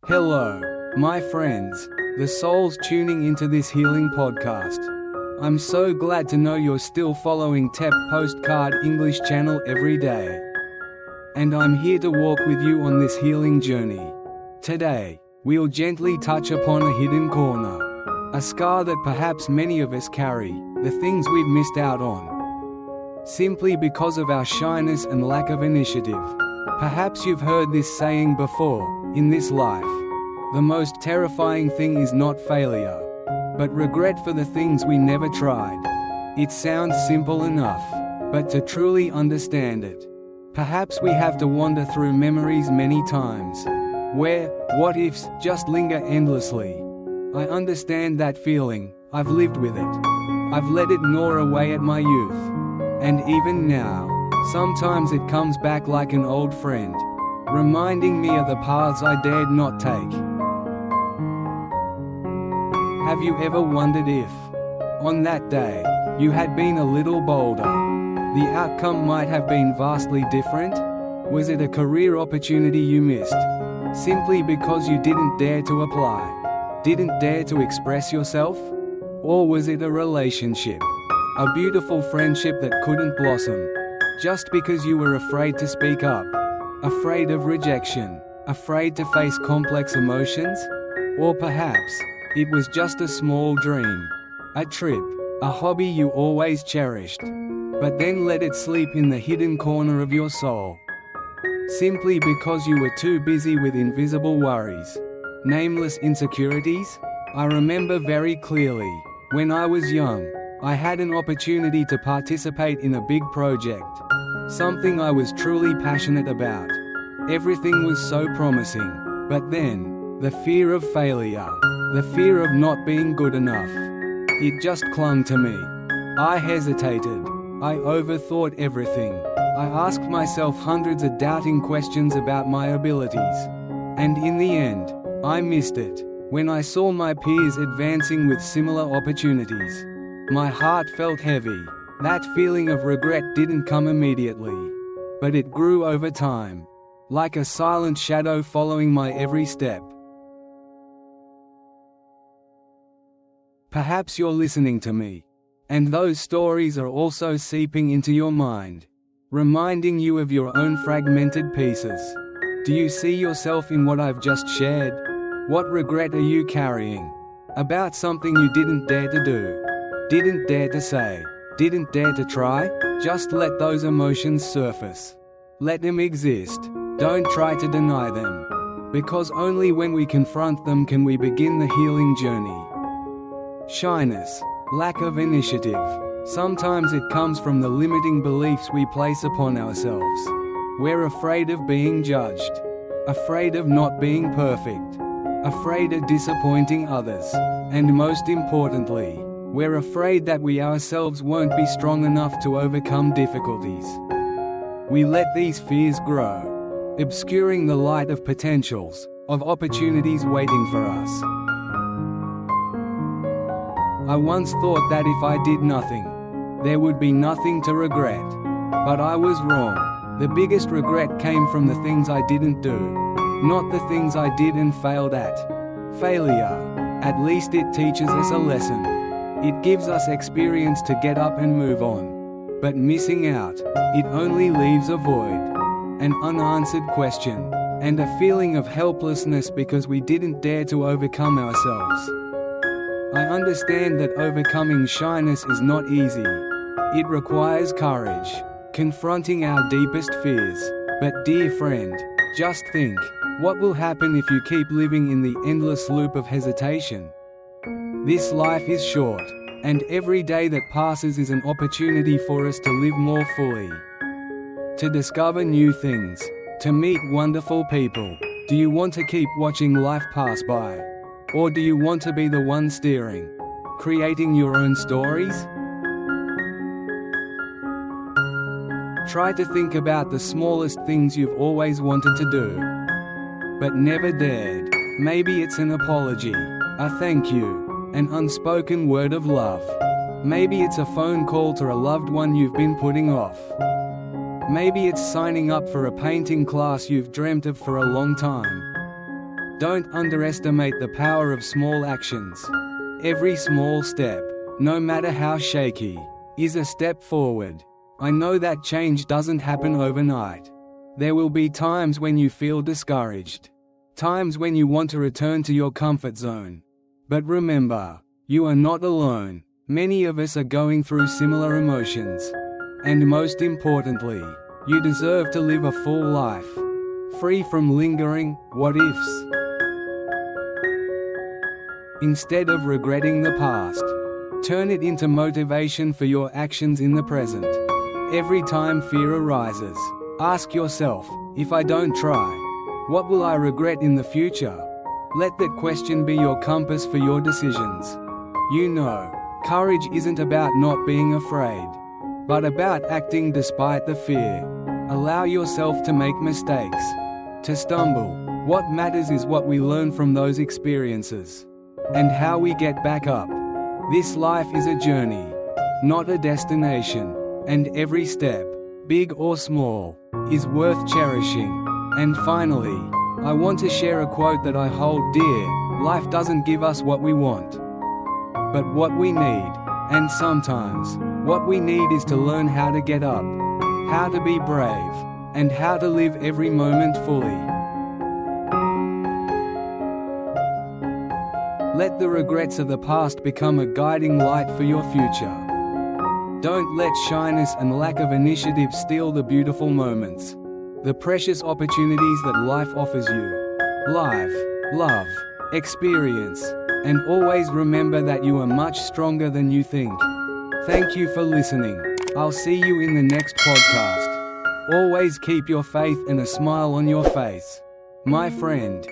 Hello, my friends, the souls tuning into this healing podcast. I'm so glad to know you're still following TEP Postcard English channel every day. And I'm here to walk with you on this healing journey. Today, we'll gently touch upon a hidden corner. A scar that perhaps many of us carry, the things we've missed out on. Simply because of our shyness and lack of initiative. Perhaps you've heard this saying before, in this life. The most terrifying thing is not failure, but regret for the things we never tried. It sounds simple enough, but to truly understand it, perhaps we have to wander through memories many times, where what-ifs just linger endlessly. I understand that feeling, I've lived with it. I've let it gnaw away at my youth. And even now, sometimes it comes back like an old friend, reminding me of the paths I dared not take. Have you ever wondered if, on that day, you had been a little bolder, the outcome might have been vastly different? Was it a career opportunity you missed, simply because you didn't dare to apply, didn't dare to express yourself? Or was it a relationship, a beautiful friendship that couldn't blossom, just because you were afraid to speak up, afraid of rejection, afraid to face complex emotions? Or perhaps, it was just a small dream, a trip, a hobby you always cherished, but then let it sleep in the hidden corner of your soul. Simply because you were too busy with invisible worries, nameless insecurities? I remember very clearly, when I was young, I had an opportunity to participate in a big project, something I was truly passionate about. Everything was so promising, but then, the fear of failure, the fear of not being good enough, it just clung to me. I hesitated, I overthought everything, I asked myself hundreds of doubting questions about my abilities. And in the end, I missed it. When I saw my peers advancing with similar opportunities, my heart felt heavy. That feeling of regret didn't come immediately, but it grew over time, like a silent shadow following my every step. Perhaps you're listening to me, and those stories are also seeping into your mind, reminding you of your own fragmented pieces. Do you see yourself in what I've just shared? What regret are you carrying? About something you didn't dare to do, didn't dare to say, didn't dare to try? Just let those emotions surface. Let them exist. Don't try to deny them. Because only when we confront them can we begin the healing journey. Shyness, lack of initiative. Sometimes it comes from the limiting beliefs we place upon ourselves. We're afraid of being judged, afraid of not being perfect, afraid of disappointing others, and most importantly, we're afraid that we ourselves won't be strong enough to overcome difficulties. We let these fears grow, obscuring the light of potentials, of opportunities waiting for us. I once thought that if I did nothing, there would be nothing to regret. But I was wrong. The biggest regret came from the things I didn't do, not the things I did and failed at. Failure, at least it teaches us a lesson. It gives us experience to get up and move on. But missing out, it only leaves a void, an unanswered question, and a feeling of helplessness because we didn't dare to overcome ourselves. I understand that overcoming shyness is not easy. It requires courage, confronting our deepest fears. But dear friend, just think, what will happen if you keep living in the endless loop of hesitation? This life is short, and every day that passes is an opportunity for us to live more fully, to discover new things, to meet wonderful people. Do you want to keep watching life pass by? Or do you want to be the one steering, creating your own stories? Try to think about the smallest things you've always wanted to do, but never dared. Maybe it's an apology, a thank you, an unspoken word of love. Maybe it's a phone call to a loved one you've been putting off. Maybe it's signing up for a painting class you've dreamt of for a long time. Don't underestimate the power of small actions. Every small step, no matter how shaky, is a step forward. I know that change doesn't happen overnight. There will be times when you feel discouraged. Times when you want to return to your comfort zone. But remember, you are not alone. Many of us are going through similar emotions. And most importantly, you deserve to live a full life, free from lingering what-ifs. Instead of regretting the past, turn it into motivation for your actions in the present. Every time fear arises, ask yourself, if I don't try, what will I regret in the future? Let that question be your compass for your decisions. You know, courage isn't about not being afraid, but about acting despite the fear. Allow yourself to make mistakes, to stumble. What matters is what we learn from those experiences, and how we get back up. This life is a journey, not a destination, and every step, big or small, is worth cherishing. And finally, I want to share a quote that I hold dear: life doesn't give us what we want, but what we need. And sometimes, what we need is to learn how to get up, how to be brave, and how to live every moment fully. Let the regrets of the past become a guiding light for your future. Don't let shyness and lack of initiative steal the beautiful moments, the precious opportunities that life offers you. Live, love, experience, and always remember that you are much stronger than you think. Thank you for listening. I'll see you in the next podcast. Always keep your faith and a smile on your face, my friend.